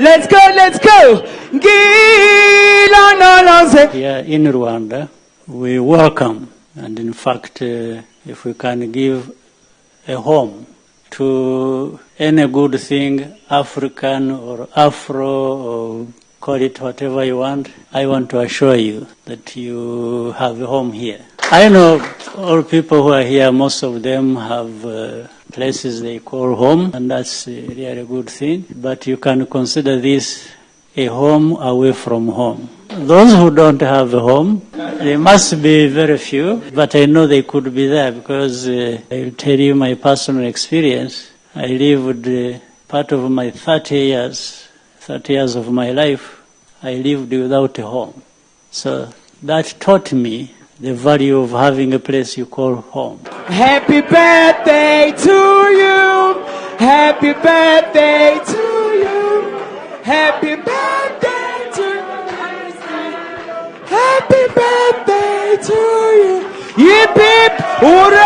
Let's go, let's go. Here in Rwanda, we welcome, and in fact, if we can give a home to any good thing, African or Afro, or call it whatever you want, I want to assure you that you have a home here. I know all people who are here, most of them have places they call home, and that's really a good thing. But you can consider this a home away from home. Those who don't have a home, they must be very few, but I know they could be there because I'll tell you my personal experience. I lived part of my 30 years of my life, I lived without a home. So that taught me the value of having a place you call home. Happy birthday to you. Happy birthday to you. Happy birthday to you. Happy birthday to you. Yip, yip, hooray!